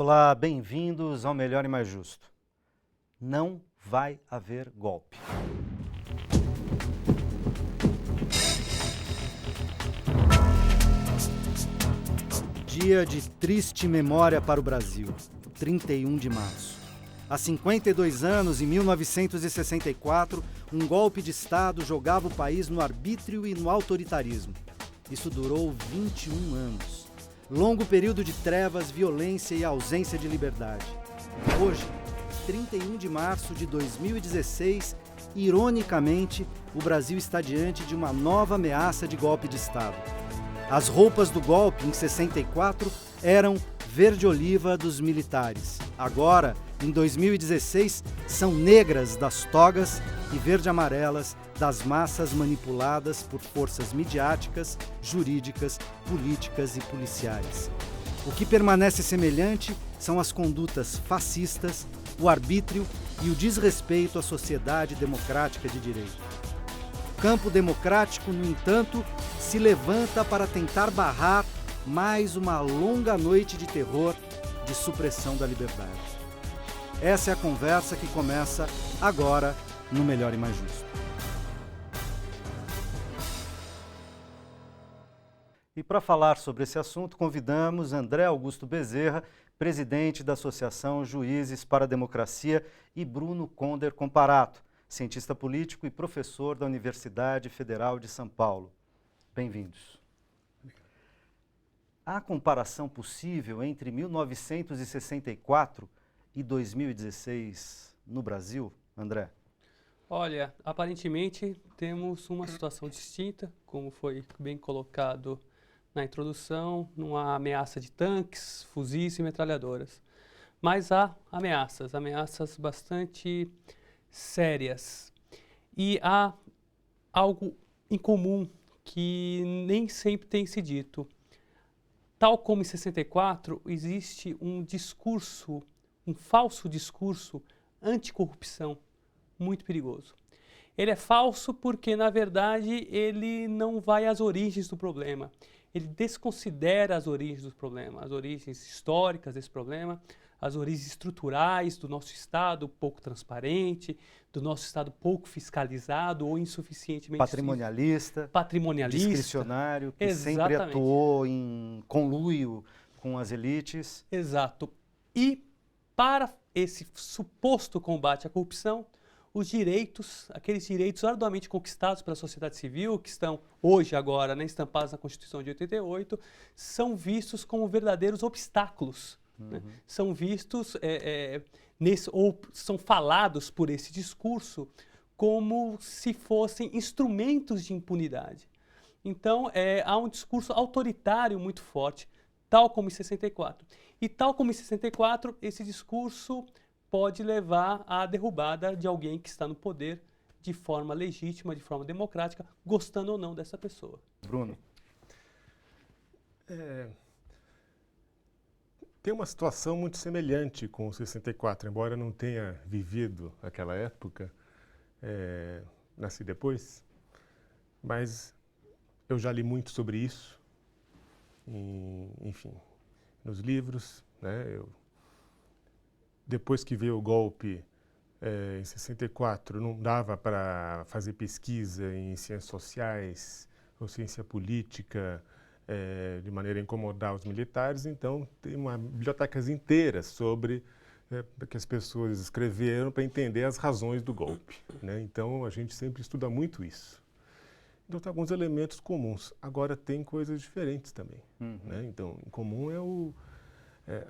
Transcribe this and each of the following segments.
Olá, bem-vindos ao Melhor e Mais Justo. Não vai haver golpe. Dia de triste memória para o Brasil, 31 de março. Há 52 anos, em 1964, um golpe de Estado jogava o país no arbítrio e no autoritarismo. Isso durou 21 anos. Longo período de trevas, violência e ausência de liberdade. Hoje, 31 de março de 2016, ironicamente, o Brasil está diante de uma nova ameaça de golpe de Estado. As roupas do golpe, em 64, eram verde-oliva dos militares. Agora, em 2016, são negras das togas e verde-amarelas das massas manipuladas por forças midiáticas, jurídicas, políticas e policiais. O que permanece semelhante são as condutas fascistas, o arbítrio e o desrespeito à sociedade democrática de direito. O campo democrático, no entanto, se levanta para tentar barrar mais uma longa noite de terror, de supressão da liberdade. Essa é a conversa que começa agora no Melhor e Mais Justo. E para falar sobre esse assunto, convidamos André Augusto Bezerra, presidente da Associação Juízes para a Democracia, e Bruno Conder Comparato, cientista político e professor da Universidade Federal de São Paulo. Bem-vindos. Há comparação possível entre 1964 e 2016 no Brasil, André? Olha, aparentemente temos uma situação distinta, como foi bem colocado na introdução, não há ameaça de tanques, fuzis e metralhadoras. Mas há ameaças bastante sérias. E há algo em comum que nem sempre tem se dito. Tal como em 64, existe um discurso, um falso discurso anticorrupção muito perigoso. Ele é falso porque, na verdade, ele não vai às origens do problema. Ele desconsidera as origens do problema, as origens históricas desse problema, as origens estruturais do nosso Estado pouco transparente, do nosso Estado pouco fiscalizado ou insuficientemente patrimonialista, discricionário, que sempre atuou em conluio com as elites. Exato. E para esse suposto combate à corrupção, os direitos, aqueles direitos arduamente conquistados pela sociedade civil, que estão hoje, agora, estampados na Constituição de 88, são vistos como verdadeiros obstáculos. Né? São vistos, ou são falados por esse discurso como se fossem instrumentos de impunidade. Então, há um discurso autoritário muito forte, tal como em 64. E tal como em 64, esse discurso pode levar à derrubada de alguém que está no poder de forma legítima, de forma democrática, gostando ou não dessa pessoa. Bruno. Tem uma situação muito semelhante com o 64, embora eu não tenha vivido aquela época, nasci depois, mas eu já li muito sobre isso, enfim, nos livros, né? Depois que veio o golpe em 64, não dava para fazer pesquisa em ciências sociais ou ciência política de maneira a incomodar os militares, então tem uma bibliotecas inteiras sobre que as pessoas escreveram para entender as razões do golpe, né? Então a gente sempre estuda muito isso. Então tem alguns elementos comuns. Agora tem coisas diferentes também, né? Então em comum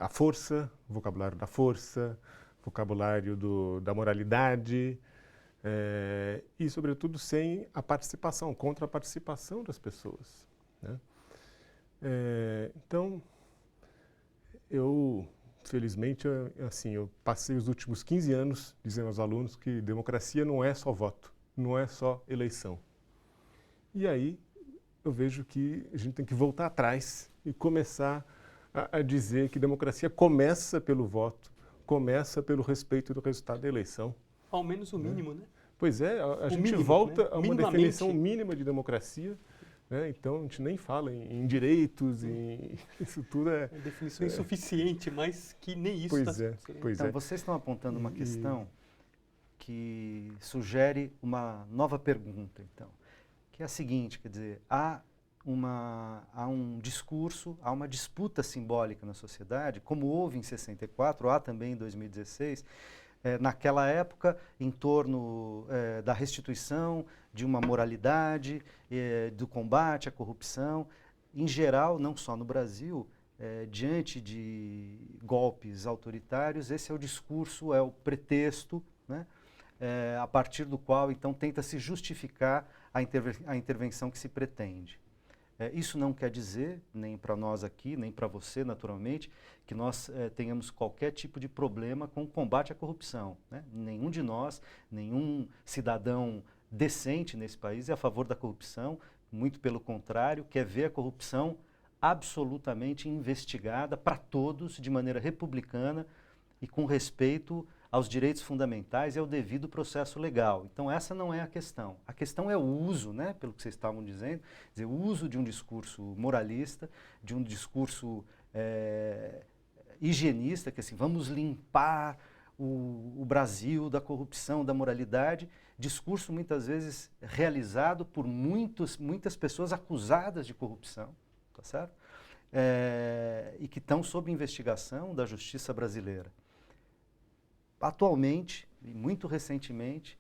a força, o vocabulário da força, vocabulário da moralidade e, sobretudo, sem a participação, contra a participação das pessoas, né? Então, felizmente, eu passei os últimos 15 anos dizendo aos alunos que democracia não é só voto, não é só eleição. E aí eu vejo que a gente tem que voltar atrás e começar a dizer que democracia começa pelo voto, começa pelo respeito do resultado da eleição. Ao menos o mínimo, né? Pois é, a gente mínimo, volta né? a uma definição mínima de democracia, né? Então a gente nem fala em direitos, isso tudo é... É definição insuficiente, mas que nem isso Pois está é, pois Então, é. vocês estão apontando uma questão que sugere uma nova pergunta, então, que é a seguinte, quer dizer, há um discurso, há uma disputa simbólica na sociedade, como houve em 64, há também em 2016, naquela época, em torno da restituição de uma moralidade, do combate à corrupção, em geral, não só no Brasil, diante de golpes autoritários, esse é o discurso, é o pretexto, né, a partir do qual, então, tenta-se justificar a intervenção que se pretende. Isso não quer dizer, nem para nós aqui, nem para você, naturalmente, que nós tenhamos qualquer tipo de problema com o combate à corrupção, né? Nenhum de nós, nenhum cidadão decente nesse país é a favor da corrupção, muito pelo contrário, quer ver a corrupção absolutamente investigada para todos, de maneira republicana e com respeito aos direitos fundamentais e ao devido processo legal. Então essa não é a questão. A questão é o uso, né, pelo que vocês estavam dizendo, quer dizer, o uso de um discurso moralista, de um discurso higienista, que assim, vamos limpar o Brasil da corrupção, da moralidade, discurso muitas vezes realizado por muitas pessoas acusadas de corrupção, tá certo? E que estão sob investigação da justiça brasileira. Atualmente, e muito recentemente,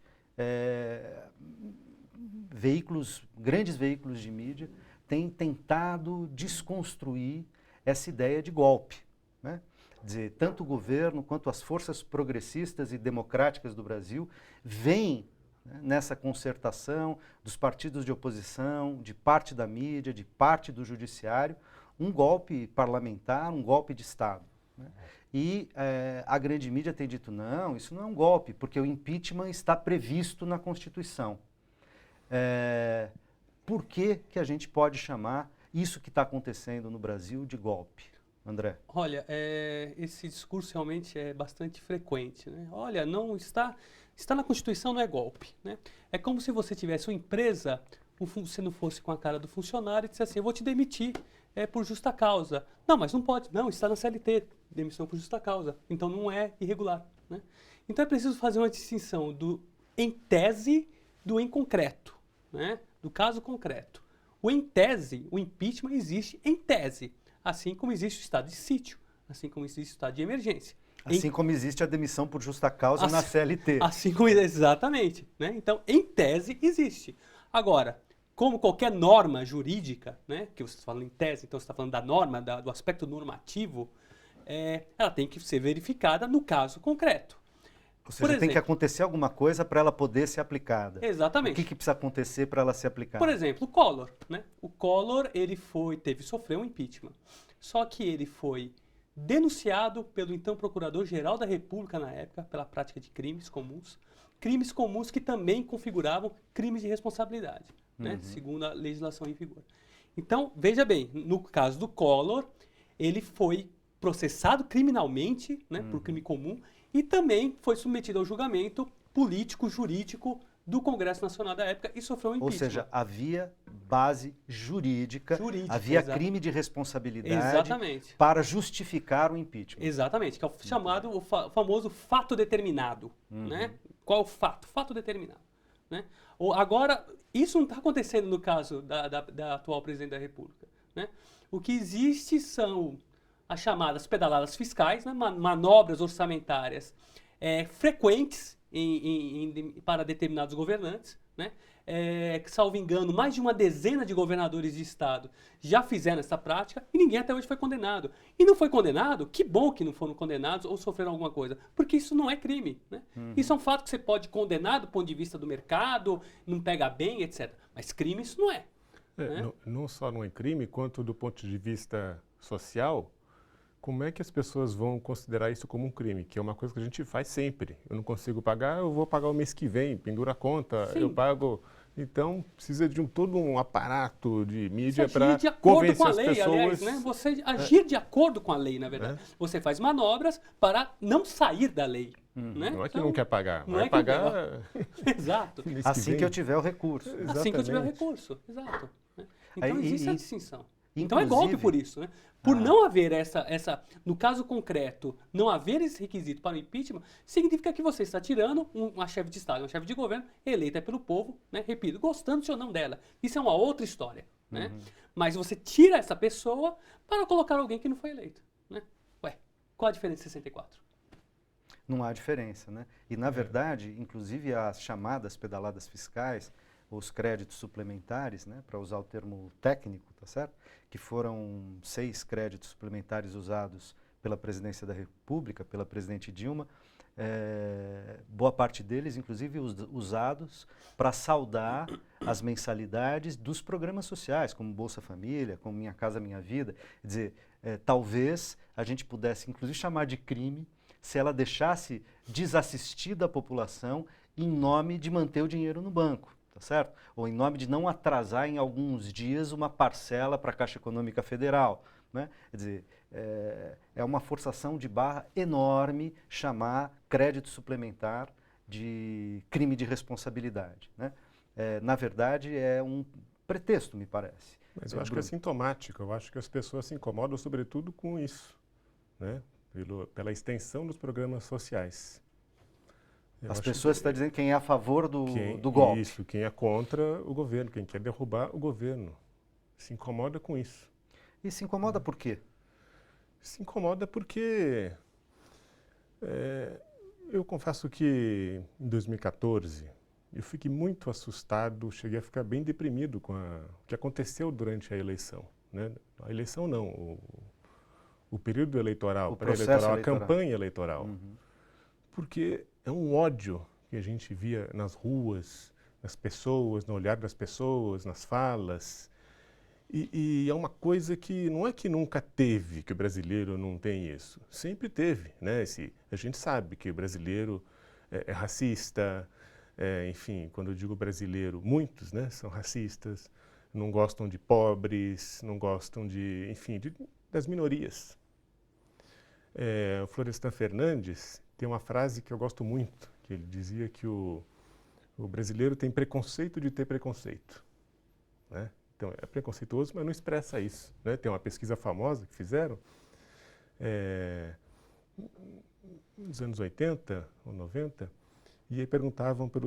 grandes veículos de mídia têm tentado desconstruir essa ideia de golpe, né? Quer dizer, tanto o governo quanto as forças progressistas e democráticas do Brasil veem, né, nessa concertação dos partidos de oposição, de parte da mídia, de parte do judiciário, um golpe parlamentar, um golpe de Estado, né? E a grande mídia tem dito, não, isso não é um golpe, porque o impeachment está previsto na Constituição. Por que a gente pode chamar isso que está acontecendo no Brasil de golpe? André? Olha, esse discurso realmente é bastante frequente, né? Olha, não está na Constituição, não é golpe, né? É como se você tivesse uma empresa, você não fosse com a cara do funcionário e dissesse assim, eu vou te demitir por justa causa. Não, mas não pode. Não, está na CLT, demissão por justa causa. Então não é irregular, né? Então é preciso fazer uma distinção do em tese do em concreto, né? Do caso concreto. O em tese, o impeachment existe em tese, assim como existe o estado de sítio, assim como existe o estado de emergência. Assim como existe a demissão por justa causa na CLT. Assim como, exatamente, né? Então, em tese, existe. Agora, como qualquer norma jurídica, né, que você está falando em tese, então você está falando da norma, do aspecto normativo, ela tem que ser verificada no caso concreto. Ou seja, tem que acontecer alguma coisa para ela poder ser aplicada. Exatamente. O que precisa acontecer para ela ser aplicada? Por exemplo, o Collor, né? O Collor, ele sofreu um impeachment. Só que ele foi denunciado pelo então Procurador-Geral da República na época pela prática de crimes comuns que também configuravam crimes de responsabilidade, né? Segundo a legislação em vigor. Então, veja bem, no caso do Collor, ele foi processado criminalmente, né, por crime comum, e também foi submetido ao julgamento político, jurídico do Congresso Nacional da época e sofreu um impeachment. Ou seja, havia base jurídica havia crime de responsabilidade para justificar o impeachment. Exatamente, que é o chamado, o famoso fato determinado, né? Qual é o fato? Fato determinado, né? Agora, isso não está acontecendo no caso da atual presidente da República, né? O que existe são as chamadas pedaladas fiscais, né? Manobras orçamentárias frequentes para determinados governantes, né? Salvo engano, mais de uma dezena de governadores de estado já fizeram essa prática e ninguém até hoje foi condenado. E não foi condenado? Que bom que não foram condenados ou sofreram alguma coisa, porque isso não é crime, né? Isso é um fato que você pode condenar do ponto de vista do mercado, não pega bem, etc. Mas crime isso não é. Né? Não só não é crime, quanto do ponto de vista social, como é que as pessoas vão considerar isso como um crime? Que é uma coisa que a gente faz sempre. Eu não consigo pagar, eu vou pagar o mês que vem, pendura a conta, eu pago. Então, precisa de todo um aparato de mídia para convencer as pessoas. Aliás, né? Você agir de acordo com a lei, na verdade. Você faz manobras para não sair da lei. Né? Não é que não quer pagar, vai pagar. Exato. Assim que eu tiver o recurso. Assim que eu tiver o recurso, exato. Então Aí, existe a distinção. Então é inclusive- golpe por isso, né? Por não haver no caso concreto, não haver esse requisito para o impeachment, significa que você está tirando uma chefe de Estado, uma chefe de governo eleita pelo povo, né? Repito, gostando ou não dela. Isso é uma outra história, né? Mas você tira essa pessoa para colocar alguém que não foi eleito, né? Ué, qual a diferença de 64? Não há diferença, né? E, na verdade, inclusive as chamadas pedaladas fiscais, os créditos suplementares, né, para usar o termo técnico, tá certo? Que foram 6 créditos suplementares usados pela presidência da República, pela presidente Dilma, boa parte deles, inclusive, usados para saldar as mensalidades dos programas sociais, como Bolsa Família, como Minha Casa Minha Vida. Quer dizer, talvez a gente pudesse, inclusive, chamar de crime se ela deixasse desassistida a população em nome de manter o dinheiro no banco. Tá certo? Ou em nome de não atrasar em alguns dias uma parcela para a Caixa Econômica Federal. Né? Quer dizer, é uma forçação de barra enorme chamar crédito suplementar de crime de responsabilidade. Né? Na verdade, é um pretexto, me parece. Mas eu acho que é sintomático, eu acho que as pessoas se incomodam sobretudo com isso, né? Pela extensão dos programas sociais. As pessoas estão dizendo quem é a favor do golpe. Isso, quem é contra o governo, quem quer derrubar o governo. Se incomoda com isso. E se incomoda por quê? Se incomoda porque eu confesso que em 2014 eu fiquei muito assustado, cheguei a ficar bem deprimido com o que aconteceu durante a eleição. Né? A eleição não, o período eleitoral, pré-eleitoral, a campanha eleitoral. Porque é um ódio que a gente via nas ruas, nas pessoas, no olhar das pessoas, nas falas. E é uma coisa que não é que nunca teve, que o brasileiro não tem isso. Sempre teve, né? A gente sabe que o brasileiro é racista, enfim, quando eu digo brasileiro, muitos, né, são racistas, não gostam de pobres, não gostam de, enfim, das minorias. O Florestan Fernandes tem uma frase que eu gosto muito, que ele dizia que o brasileiro tem preconceito de ter preconceito. Né? Então, é preconceituoso, mas não expressa isso. Né? Tem uma pesquisa famosa que fizeram nos anos 80 ou 90, e aí perguntavam para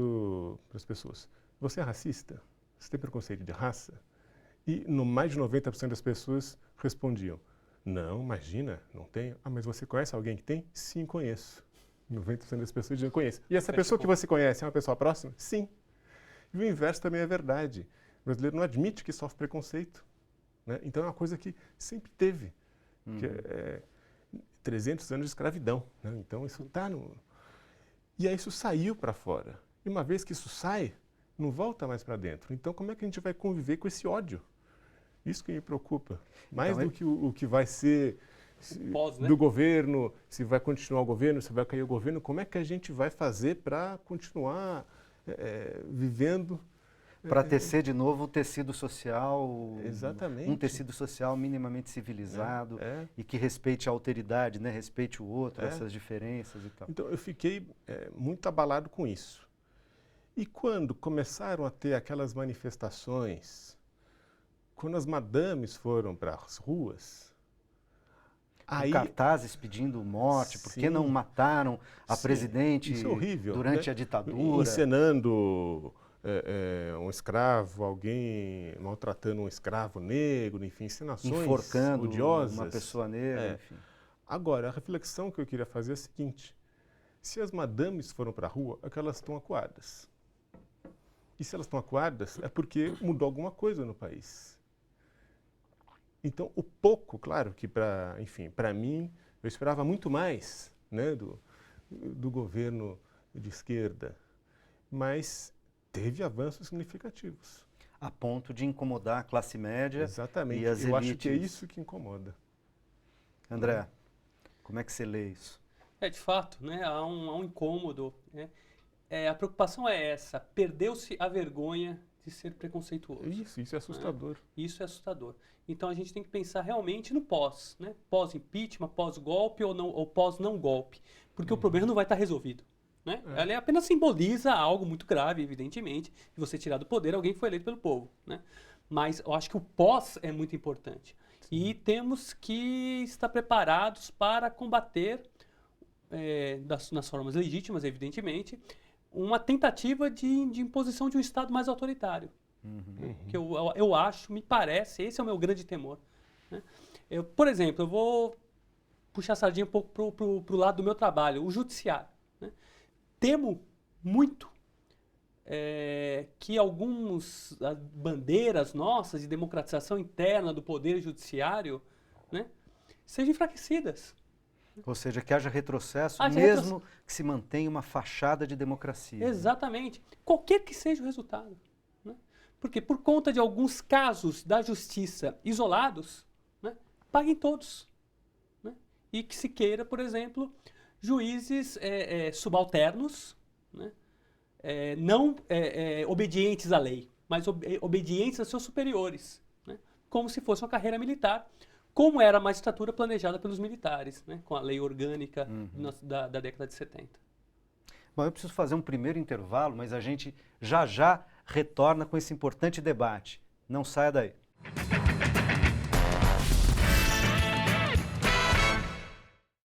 as pessoas, você é racista? Você tem preconceito de raça? E mais de 90% das pessoas respondiam, não, imagina, não tenho. Ah, mas você conhece alguém que tem? Sim, conheço. 90% das pessoas dizem conheço. E essa pessoa que você conhece é uma pessoa próxima? Sim. E o inverso também é verdade. O brasileiro não admite que sofre preconceito. Né? Então é uma coisa que sempre teve. Que é 300 anos de escravidão. Né? Então isso está no... E aí isso saiu para fora. E uma vez que isso sai, não volta mais para dentro. Então como é que a gente vai conviver com esse ódio? Isso que me preocupa. Mais do que o que vai ser do governo, se vai continuar o governo, se vai cair o governo, como é que a gente vai fazer para continuar vivendo... Para tecer de novo o tecido social, exatamente, um tecido social minimamente civilizado e que respeite a alteridade, né? Respeite o outro, essas diferenças e tal. Então eu fiquei muito abalado com isso. E quando começaram a ter aquelas manifestações, quando as madames foram para as ruas, aí cartazes pedindo morte, por que não mataram a presidente isso é horrível, durante né? a ditadura? Encenando um escravo, alguém maltratando um escravo negro, enfim, encenações enforcando odiosas. uma pessoa negra, enfim. Agora, a reflexão que eu queria fazer é a seguinte, se as madames foram para a rua, é que elas estão acuadas. E se elas estão acuadas, é porque mudou alguma coisa no país. Então, o pouco, claro que para mim, eu esperava muito mais, né, do governo de esquerda, mas teve avanços significativos. A ponto de incomodar a classe média. Exatamente. E as elites. Eu acho que é isso que incomoda. André, como é que você lê isso? De fato, né, há um incômodo. Né? A preocupação é essa, perdeu-se a vergonha de ser preconceituoso. Isso é assustador. Né? Isso é assustador. Então a gente tem que pensar realmente no pós, né? Pós-impeachment, pós-golpe ou pós-não golpe, porque o problema não vai estar resolvido. Né? Ela apenas simboliza algo muito grave, evidentemente, de você tirar do poder alguém que foi eleito pelo povo. Né? Mas eu acho que o pós é muito importante. E temos que estar preparados para combater, nas formas legítimas, evidentemente, uma tentativa de imposição de um Estado mais autoritário. Que eu acho, me parece, esse é o meu grande temor. Né? Por exemplo, eu vou puxar a sardinha um pouco para o lado do meu trabalho, o judiciário. Né? Temo muito que algumas bandeiras nossas de democratização interna do poder judiciário, né, sejam enfraquecidas. Ou seja, que haja retrocesso, mesmo que se mantenha uma fachada de democracia. Exatamente. Qualquer que seja o resultado. Né? Porque por conta de alguns casos da justiça isolados, né, paguem todos. Né? E que se queira, por exemplo, juízes subalternos, né? Não obedientes à lei, mas obedientes a seus superiores, né? Como se fosse uma carreira militar, como era a magistratura planejada pelos militares, né? Com a lei orgânica da década de 70. Bom, eu preciso fazer um primeiro intervalo, mas a gente já retorna com esse importante debate. Não saia daí.